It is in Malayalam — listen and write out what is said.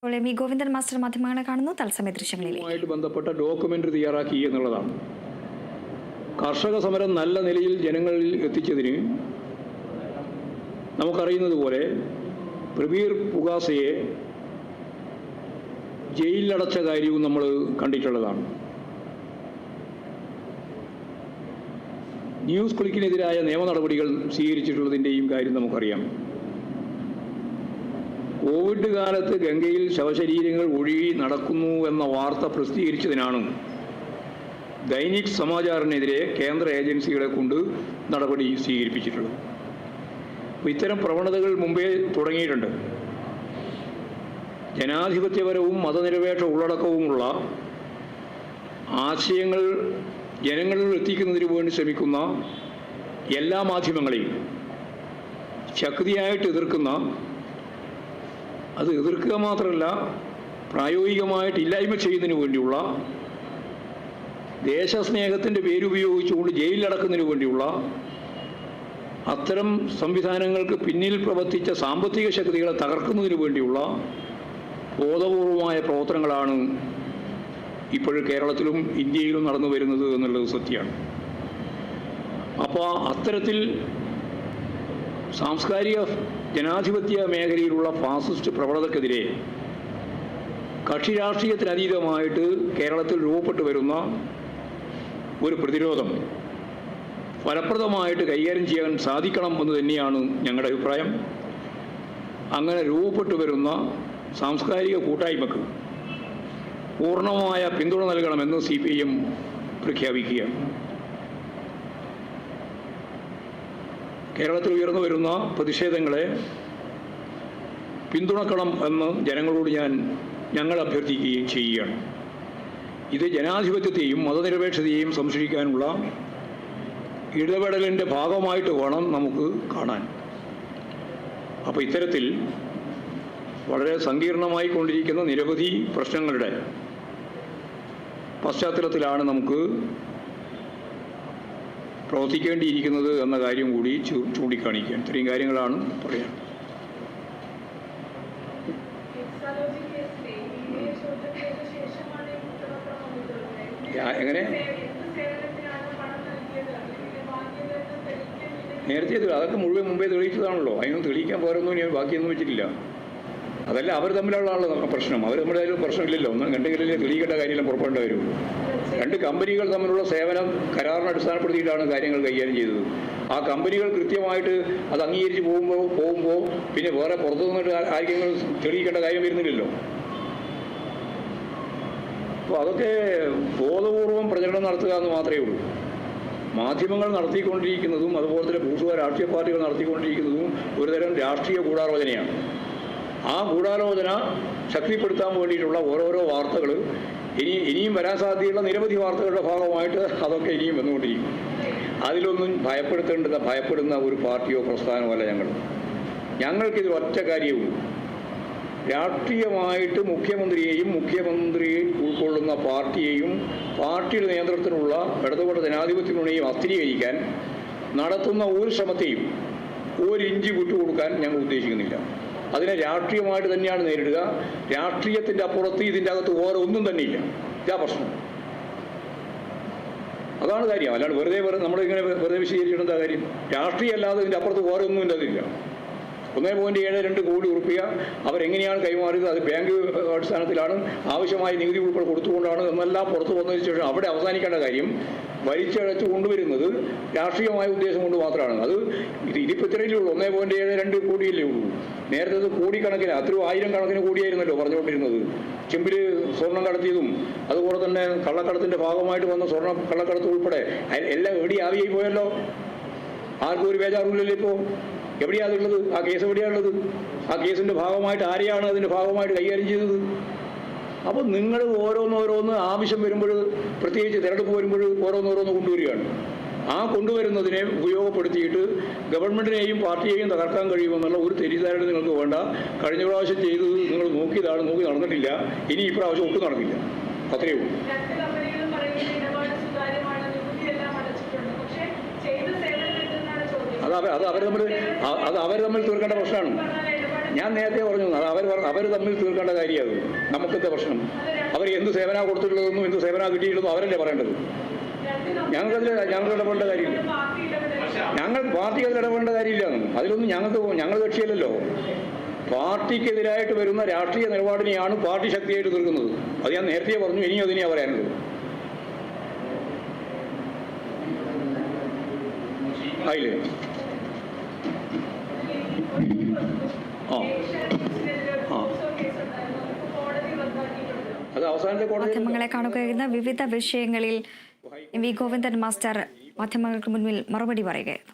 ഗോവിന്ദൻ മാസ്റ്റർ മാധ്യമങ്ങളെ കാണുന്നു. തത്സമയ ദൃശ്യങ്ങളിലേക്ക് ബന്ധപ്പെട്ട ഡോക്യുമെന്ററി തയ്യാറാക്കി എന്നുള്ളതാണ്. കർഷക സമരം നല്ല നിലയിൽ ജനങ്ങളിൽ എത്തിച്ചതിന് നമുക്കറിയുന്നത് പോലെ പ്രബീർ പുഗാസയെ ജയിലിലടച്ച കാര്യവും നമ്മൾ കണ്ടിട്ടുള്ളതാണ്. ന്യൂസ് ക്ലിക്കിനെതിരായ നിയമ നടപടികൾ സ്വീകരിച്ചിട്ടുള്ളതിൻ്റെയും കാര്യം നമുക്കറിയാം. കോവിഡ് കാലത്ത് ഗംഗയിൽ ശവശരീരങ്ങൾ ഒഴുകി നടക്കുന്നു എന്ന വാർത്ത പ്രസിദ്ധീകരിച്ചതിനാണ് ദൈനിക് സമാചാറിനെതിരെ കേന്ദ്ര ഏജൻസികളെ കൊണ്ട് നടപടി സ്വീകരിപ്പിച്ചിട്ടുള്ളത്. ഇത്തരം പ്രവണതകൾ മുമ്പേ തുടങ്ങിയിട്ടുണ്ട്. ജനാധിപത്യപരവും മതനിരപേക്ഷ ഉള്ളടക്കവുമുള്ള ആശയങ്ങൾ ജനങ്ങളിൽ എത്തിക്കുന്നതിന് വേണ്ടി ശ്രമിക്കുന്ന എല്ലാ മാധ്യമങ്ങളെയും ശക്തിയായിട്ട് എതിർക്കുന്ന, അത് എതിർക്കുക മാത്രമല്ല പ്രായോഗികമായിട്ട് ഇല്ലായ്മ ചെയ്യുന്നതിന് വേണ്ടിയുള്ള, ദേശസ്നേഹത്തിൻ്റെ പേരുപയോഗിച്ചുകൊണ്ട് ജയിലിലടക്കുന്നതിന് വേണ്ടിയുള്ള അത്തരം സംവിധാനങ്ങൾക്ക് പിന്നിൽ പ്രവർത്തിച്ച സാമ്പത്തിക ശക്തികളെ തകർക്കുന്നതിന് വേണ്ടിയുള്ള ബോധപൂർവമായ പ്രവർത്തനങ്ങളാണ് ഇപ്പോഴും കേരളത്തിലും ഇന്ത്യയിലും നടന്നു വരുന്നത് എന്നുള്ളത് സത്യമാണ്. അപ്പോൾ അത്തരത്തിൽ സാംസ്കാരിക ജനാധിപത്യ മേഖലയിലുള്ള ഫാസിസ്റ്റ് പ്രവണതക്കെതിരെ കക്ഷി രാഷ്ട്രീയത്തിനതീതമായിട്ട് കേരളത്തിൽ രൂപപ്പെട്ടു വരുന്ന ഒരു പ്രതിരോധം ഫലപ്രദമായിട്ട് കൈകാര്യം ചെയ്യാൻ സാധിക്കണം എന്ന് തന്നെയാണ് ഞങ്ങളുടെ അഭിപ്രായം. അങ്ങനെ രൂപപ്പെട്ടു വരുന്ന സാംസ്കാരിക കൂട്ടായ്മക്ക് പൂർണ്ണമായ പിന്തുണ നൽകണമെന്ന് CPIM പ്രഖ്യാപിക്കുകയാണ്. കേരളത്തിൽ ഉയർന്നു വരുന്ന പ്രതിഷേധങ്ങളെ പിന്തുണക്കണം എന്ന് ജനങ്ങളോട് ഞങ്ങൾ അഭ്യർത്ഥിക്കുകയും ചെയ്യുകയാണ്. ഇത് ജനാധിപത്യത്തെയും മതനിരപേക്ഷതയെയും സംരക്ഷിക്കാനുള്ള ഇടപെടലിൻ്റെ ഭാഗമായിട്ട് വേണം നമുക്ക് കാണാൻ. അപ്പോൾ ഇത്തരത്തിൽ വളരെ സങ്കീർണമായി കൊണ്ടിരിക്കുന്ന നിരവധി പ്രശ്നങ്ങളുടെ പശ്ചാത്തലത്തിലാണ് നമുക്ക് പ്രവർത്തിക്കേണ്ടിയിരിക്കുന്നത് എന്ന കാര്യം കൂടി ചൂണ്ടിക്കാണിക്കാൻ. ഇത്രയും കാര്യങ്ങളാണ് പറയാൻ. എങ്ങനെ നേരത്തെ അതൊക്കെ മുമ്പേ തെളിയിച്ചതാണല്ലോ. അതിനൊന്നും തെളിയിക്കാൻ പോരൊന്നും ഇനി ബാക്കിയൊന്നും വെച്ചിട്ടില്ല. അതല്ല അവർ തമ്മിലുള്ള പ്രശ്നം. അവർ തമ്മിൽ അതിൽ പ്രശ്നമില്ലല്ലോ. ഒന്നും കണ്ടെങ്കിലല്ലേ തെളിയിക്കേണ്ട കാര്യമെല്ലാം പുറപ്പെടേണ്ട വരുള്ളൂ. രണ്ട് കമ്പനികൾ തമ്മിലുള്ള സേവനം കരാറിനെ അടിസ്ഥാനപ്പെടുത്തിയിട്ടാണ് കാര്യങ്ങൾ കൈകാര്യം ചെയ്തത്. ആ കമ്പനികൾ കൃത്യമായിട്ട് അത് അംഗീകരിച്ച് പോകുമ്പോൾ പിന്നെ വേറെ പുറത്തു നിന്നിട്ട് ആർക്കെങ്കിലും തെളിയിക്കേണ്ട കാര്യം വരുന്നില്ലല്ലോ. അപ്പോൾ അതൊക്കെ ബോധപൂർവം പ്രചരണം നടത്തുക എന്ന് മാത്രമേ ഉള്ളൂ. മാധ്യമങ്ങൾ നടത്തിക്കൊണ്ടിരിക്കുന്നതും അതുപോലെ തന്നെ ഭൂസ്വ രാഷ്ട്രീയ പാർട്ടികൾ നടത്തിക്കൊണ്ടിരിക്കുന്നതും ഒരുതരം രാഷ്ട്രീയ ഗൂഢാലോചനയാണ്. ആ ഗൂഢാലോചന ശക്തിപ്പെടുത്താൻ വേണ്ടിയിട്ടുള്ള ഓരോരോ വാർത്തകൾ ഇനിയും വരാൻ സാധ്യതയുള്ള നിരവധി വാർത്തകളുടെ ഭാഗമായിട്ട് അതൊക്കെ ഇനിയും വന്നുകൊണ്ടിരിക്കും. അതിലൊന്നും ഭയപ്പെടുന്ന ഒരു പാർട്ടിയോ പ്രസ്ഥാനമോ അല്ല ഞങ്ങൾക്കിത് ഒറ്റ കാര്യവും രാഷ്ട്രീയമായിട്ട് മുഖ്യമന്ത്രിയെയും മുഖ്യമന്ത്രി ഉൾക്കൊള്ളുന്ന പാർട്ടിയെയും പാർട്ടിയുടെ നിയന്ത്രണത്തിലുള്ള ഇടതുപക്ഷ ജനാധിപത്യത്തിനുടെയും അസ്ഥിരീകരിക്കാൻ നടത്തുന്ന ഒരു ശ്രമത്തെയും ഒരിഞ്ച് വിട്ടുകൊടുക്കാൻ ഞങ്ങൾ ഉദ്ദേശിക്കുന്നില്ല. അതിനെ രാഷ്ട്രീയമായിട്ട് തന്നെയാണ് നേരിടുക. രാഷ്ട്രീയത്തിൻ്റെ അപ്പുറത്ത് ഇതിൻ്റെ അകത്ത് വേറെ ഒന്നും തന്നെയില്ല. ഇതാ പ്രശ്നം. അതാണ് കാര്യം. അല്ലാണ്ട് നമ്മളിങ്ങനെ വെറുതെ വിശദീകരിച്ചിട്ട് എന്താ കാര്യം? രാഷ്ട്രീയം അല്ലാതെ ഇതിൻ്റെ അപ്പുറത്ത് വേറെ ഒന്നും ഇല്ലതില്ല. 1.72 കോടി റുപ്യ അവരെങ്ങനെയാണ് കൈമാറിയത്? അത് ബാങ്ക് അടിസ്ഥാനത്തിലാണ്, ആവശ്യമായ നികുതി ഉൾപ്പെടെ കൊടുത്തുകൊണ്ടാണ് എന്നെല്ലാം പുറത്തു വന്നതിന് ശേഷം അവിടെ അവസാനിക്കേണ്ട കാര്യം വലിച്ചഴച്ച് കൊണ്ടുവരുന്നത് രാഷ്ട്രീയമായ ഉദ്ദേശം കൊണ്ട് മാത്രമാണ്. അത് ഇതിപ്പോൾ ഇത്രയല്ലേ ഉള്ളൂ. 1.72 കോടിയല്ലേ ഉള്ളൂ. നേരത്തെ അത് കോടിക്കണക്കിന്, അത്രയും 1000 കണക്കിന് കോടിയായിരുന്നല്ലോ പറഞ്ഞുകൊണ്ടിരുന്നത്. ചെമ്പിൽ സ്വർണം കടത്തിയതും അതുപോലെ തന്നെ കള്ളക്കടത്തിൻ്റെ ഭാഗമായിട്ട് വന്ന സ്വർണ്ണ കള്ളക്കടത്ത് ഉൾപ്പെടെ എല്ലാം എവിടെ ആവിയായി പോയല്ലോ. ആർക്കും ഒരു ബേജാറില്ലല്ലോ. ഇപ്പോൾ എവിടെയാണ് അതുള്ളത്? ആ കേസ് എവിടെയാണുള്ളത്? ആ കേസിൻ്റെ ഭാഗമായിട്ട് ആരെയാണ് അതിൻ്റെ ഭാഗമായിട്ട് കൈകാര്യം ചെയ്തത്? അപ്പോൾ നിങ്ങൾ ഓരോന്നോരോന്ന് ആവശ്യം വരുമ്പോൾ, പ്രത്യേകിച്ച് തിരഞ്ഞെടുപ്പ് വരുമ്പോൾ ഓരോന്നോരോന്ന് കൊണ്ടുവരികയാണ്. ആ കൊണ്ടുവരുന്നതിനെ ഉപയോഗപ്പെടുത്തിയിട്ട് ഗവൺമെൻറ്റിനെയും പാർട്ടിയെയും തകർക്കാൻ കഴിയുമെന്നുള്ള ഒരു തെറ്റിദ്ധാരണ നിങ്ങൾക്ക് വേണ്ട. കഴിഞ്ഞ പ്രാവശ്യം ചെയ്തത് നിങ്ങൾ നോക്കി നടന്നിട്ടില്ല. ഇനി ഈ പ്രാവശ്യം ഒട്ടും നടക്കില്ല. അത്രയേ ഉള്ളൂ. അത് അവർ തമ്മിൽ തീർക്കേണ്ട പ്രശ്നമാണ്. ഞാൻ നേരത്തെ പറഞ്ഞു അത് അവർ തമ്മിൽ തീർക്കേണ്ട കാര്യമാണ് നമുക്കത്തെ പ്രശ്നം. അവർ എന്ത് സേവന കൊടുത്തിട്ടുള്ളതെന്നും എന്ത് സേവന കിട്ടിയിട്ടുള്ളതും അവരല്ലേ പറയേണ്ടത്. ഞങ്ങൾ ഇടപെടേണ്ട കാര്യമില്ല. ഞങ്ങൾ പാർട്ടിക്ക് അതിൽ ഇടപെടേണ്ട കാര്യമില്ല. അതിലൊന്നും ഞങ്ങൾ കക്ഷിയല്ലല്ലോ. പാർട്ടിക്കെതിരായിട്ട് വരുന്ന രാഷ്ട്രീയ നിലപാടിനെയാണ് പാർട്ടി ശക്തിയായിട്ട് തീർക്കുന്നത്. അത് ഞാൻ നേരത്തെ പറഞ്ഞു, ഇനിയും അതിനെയാണ് പറയാനുള്ളത്. ആയില്ലേ? അത് അവസാനത്തെ മാധ്യമങ്ങളെ കാണുകയായിരുന്ന വിവിധ വിഷയങ്ങളിൽ വി ഗോവിന്ദൻ മാസ്റ്റർ മാധ്യമങ്ങൾക്ക് മുൻപിൽ മറുപടി പറയുകയായിരുന്നു.